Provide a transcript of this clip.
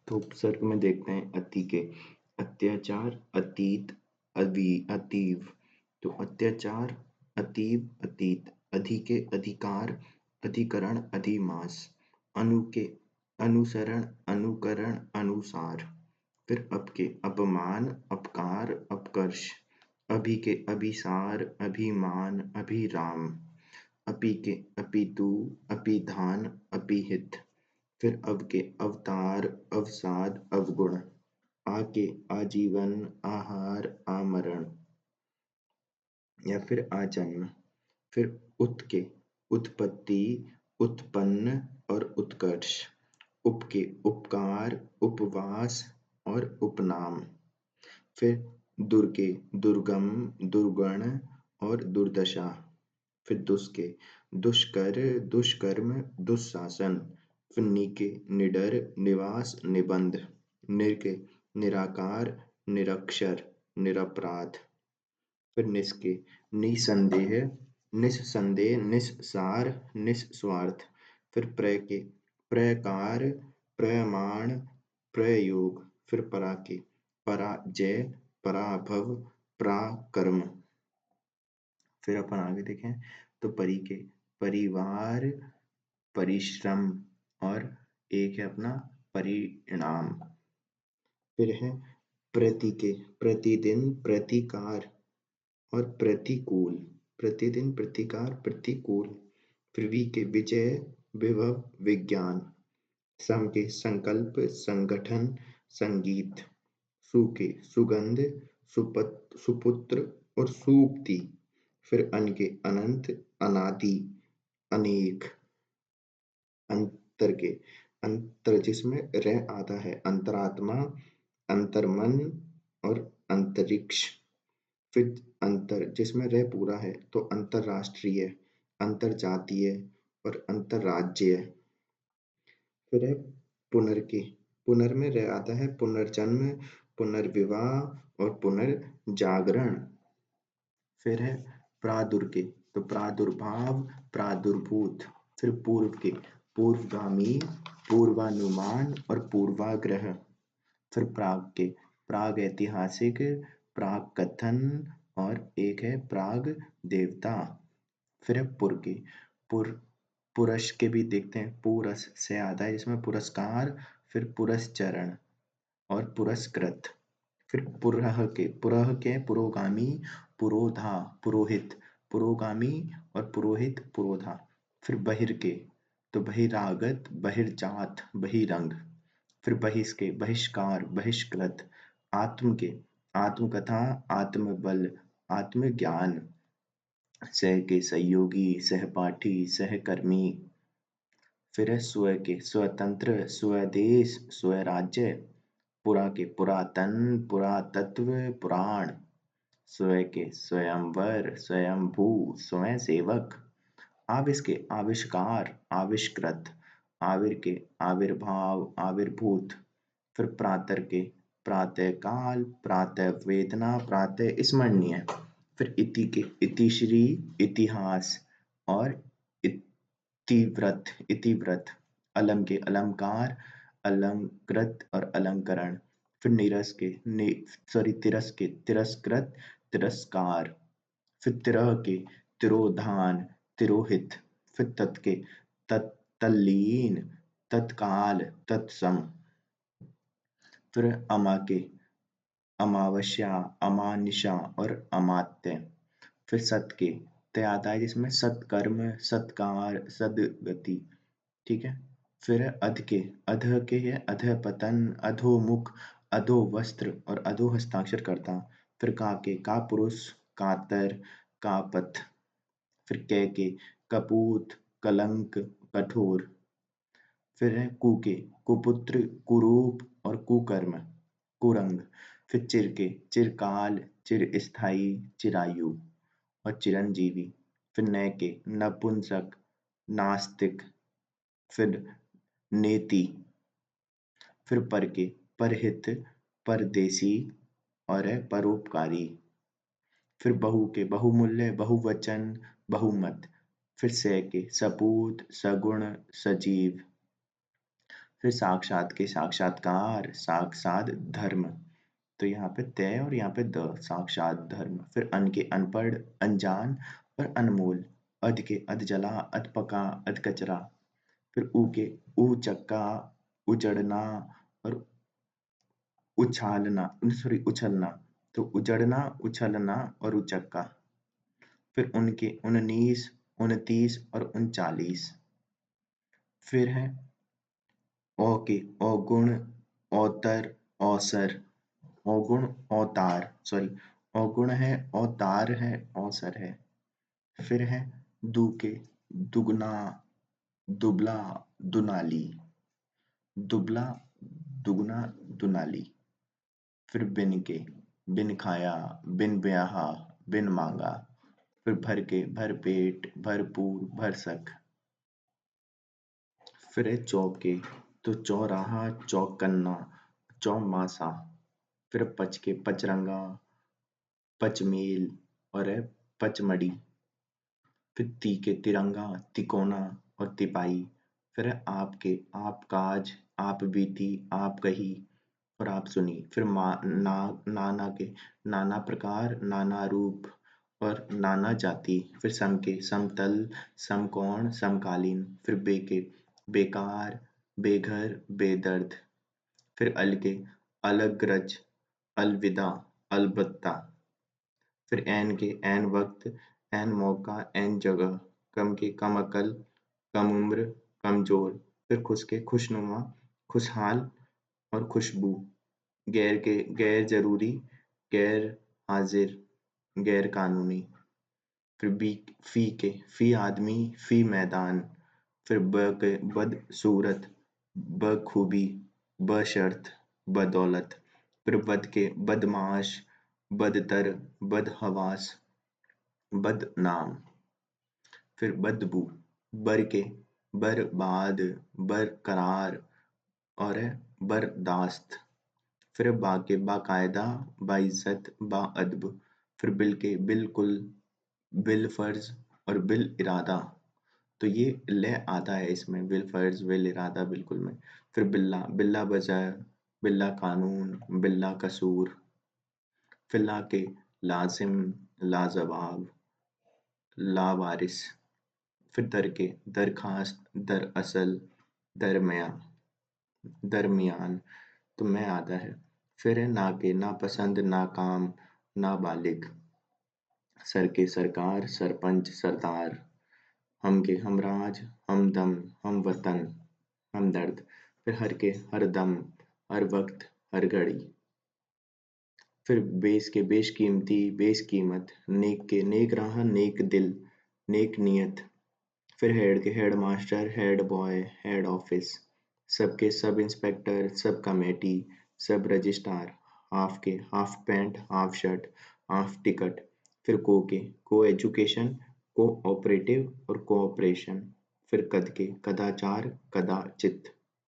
तो उपसर्ग में देखते हैं अति के। अत्याचार, अतीत, अतीव। तो अत्याचार, अतीव, अतीत। अधि के अधिकार, अधिकरण, अधिमास। अनु के अनुसरण, अनुकरण, अनुसार। फिर अप के अपमान, अपकार, अपकर्ष। अभि के अभिसार, अभिमान, अभिराम। अपि के अपितु, अपिधान, अपिहित। फिर अव के अवतार, अवसाद, अवगुण। आ के आजीवन, आहार, आमरण या फिर आजन्म। फिर उत के उत्पत्ति, उत्पन्न और उत्कर्ष। उप के उपकार, उपवास और उपनाम। फिर दुर के दुर्गम, दुर्गुण और दुर्दशा। फिर दुस के दुष्कर, दुष्कर्म, दुःशासन। फिर नि के निडर, निवास, निबंध। निर के निराकार, निरक्षर, निरपराध। फिर निस के निसंदेह, निस्संदेह, निस्सार, निस्वार्थ। फिर प्र के प्रकार, प्रमाण, प्रयोग। फिर परा के पराजय, पराभव, पराक्रम। फिर अपन आगे देखें तो परी के परिवार, परिश्रम और एक है अपना परिणाम। फिर है प्रति के प्रतिदिन, प्रतिकार और प्रतिकूल। प्रतिदिन, प्रतिकार, प्रतिकूल। फिर वी के विजय, विभव, विज्ञान। सम के संकल्प, संगठन, संगीत। सु के सुगंध, सुपुत्र और सूक्ति। फिर अन के अनंत, अनादि, अनेक। अंतर के अंतर जिसमें रह आता है, अंतरात्मा, अंतर्मन और अंतरिक्ष। फिर अंतर जिसमें रह पूरा है तो अंतरराष्ट्रीय, अंतरजातीय और अंतरराज्य। फिर है पुनर के पुनर में रह आता है पुनर्जन्म, पुनर्विवाह और पुनर्जागरण। फिर है प्रादुर के तो प्रादुर्भाव, प्रादुर्भूत। फिर पूर्व के पूर्वगामी, पूर्वानुमान और पूर्वाग्रह। फिर प्राग के प्राग ऐतिहासिक, प्राग कथन और एक है प्राग देवता। फिर है पुर के पुरश के भी देखते हैं, पुरस से आता है जिसमें पुरस्कार, फिर पुरस्चरण और पुरस्कृत। फिर पुरह के पुरोगामी, पुरोधा, पुरोहित, पुरोगामी और पुरोहित, पुरोधा। फिर बहिर के तो बहिरागत, बहिर्जात, बहिरंग। फिर बहिष के बहिष्कार, बहिष्कृत। आत्म के आत्मकथा, आत्मबल, आत्मज्ञान। सह के सहयोगी, सहपाठी, सहकर्मी। फिर है स्व के स्वतंत्र, स्वदेश, स्वराज्य। पुरा के पुरातन, पुरातत्व, पुराण। स्व के स्वयंवर, स्वयंभू, स्वयं सेवक। आविष के आविष्कार, आविष्कृत। आविर के आविर्भाव, आविर्भूत। फिर प्रातर के प्रातःकाल, प्रातः वेदना, प्रातः स्मरणीय। फिर इति के इतिश्री, इतिहास और इतिव्रत, इतिव्रत। अलम के अलंकार, अलंकृत और अलंकरण। फिर नीरस के तिरस के तिरस्कृत, तिरस्कार। फिर तिरह के तिरोधान, तिरोहित। फिर तत् के तल्लीन, तत्काल, तत्सम। फिर अमा के अमावस्या, अमानिशा और अमात्य। फिर सत के तय आता है जिसमें सत्कर्म, सत्कार, सदगति। ठीक है। फिर अध के अध के है अधपतन, अधोमुख, अधो वस्त्र और अधो हस्ताक्षर करता। फिर का के का पुरुष, कातर, कापथ। फिर कै के कपूत, कलंक, कठोर। फिर है कु के कुपुत्र, कुरूप और कुकर्म, कुरंग। फिर चिर के चिरकाल, चिरस्थायी, चिरायु और चिरंजीवी। फिर नय के नपुंसक, नास्तिक। फिर नेति। फिर पर के परहित, परदेसी और है परोपकारी। फिर बहु के बहुमूल्य, बहुवचन, बहुमत। फिर से के सपूत, सगुण, सजीव। फिर साक्षात के साक्षात्कार, साक्षात धर्म, तो यहाँ पे तय और यहाँ पे द, साक्षात धर्म। फिर अन के अनपढ़, अनजान और अनमोल, अध के अधजला, अधपका, अधकचरा। फिर ऊ के ऊचक्का, उजड़ना और उछलना, तो उजड़ना, उछलना और उचक्का। फिर उनके 19, 29 और 39। फिर है औ के औगुण, औतर, औसर, औगुण, औतार, सॉरी, औगुण है, औतार है, औसर है। फिर है दू के दुगना, दुबला, दुनाली, दुबला, दुगना, दुनाली। फिर बिन के बिन खाया, बिन ब्याहा, बिन मांगा। फिर भर के भरपेट, भरपूर, भरसक। फिर है चौके, तो चौराहा, चौकन्ना, चौमासा। फिर पच के पचरंगा, पचमेल और है पचमढ़ी। फिर ती के तिरंगा, तिकोना और तिपाई। फिर है आपके, आपकाज, आप बीती, आप कही और आप सुनी। फिर नाना के नाना प्रकार, नाना रूप और नाना जाति। फिर सम के समतल, समकोण, समकालीन। फिर बे के बेकार, बेघर, बेदर्द। फिर अल के अलगरज, अलविदा, अलबत्ता। फिर ऐन के ऐन वक्त, ऐन मौका, ऐन जगह। कम के कम अकल, कम उम्र, कमजोर। फिर खुश के खुशनुमा, खुशहाल और खुशबू। गैर के गैर जरूरी, गैर हाजिर, गैर कानूनी। फिर फी आदमी, फी मैदान। फिर ब के बदसूरत, बखूबी, बशर्त, बदौलत। फिर बद के बदमाश, बदतर, बदहवास, बदनाम। फिर बदबू, बर के बर्बाद, बरकरार और है बर्दाश्त। फिर बा के बाकायदा, बाइज्जत, बाअदब। फिर बिल के बिल्कुल, बिलफर्ज और बिल इरादा, तो ये ले आता है इसमें, बिलफर्ज, बिल इरादा, बिल्कुल में। फिर बिल्ला, बिल्ला वजह, बिल्ला कानून, बिल्ला कसूर। फिर ला के लाजिम, लाजवाब, लावारिस। फिर दर के दरखास्त, दरअसल, दरमिया, दरमियान, तो मैं आता है। फिर है ना के नापसंद, नाकाम, नाबालिग। सर के सरकार, सरपंच, सरदार। हम के हमराज, हमदम, हमवतन, हमदर्द। फिर हर के हरदम, हर वक्त, हर घड़ी। फिर बेस के बेशकीमती, बेशकीमत। नेक के नेक राह, नेक दिल, नेक नियत। फिर हेड के head master, head boy, head office. सब के सब इंस्पेक्टर, सब कमेटी, सब रजिस्ट्रार। हाफ के half pant, half shirt, half ticket. फिर को के को एजुकेशन, को ऑपरेटिव और कोऑपरेशन। फिर कद के कदाचार, कदाचित।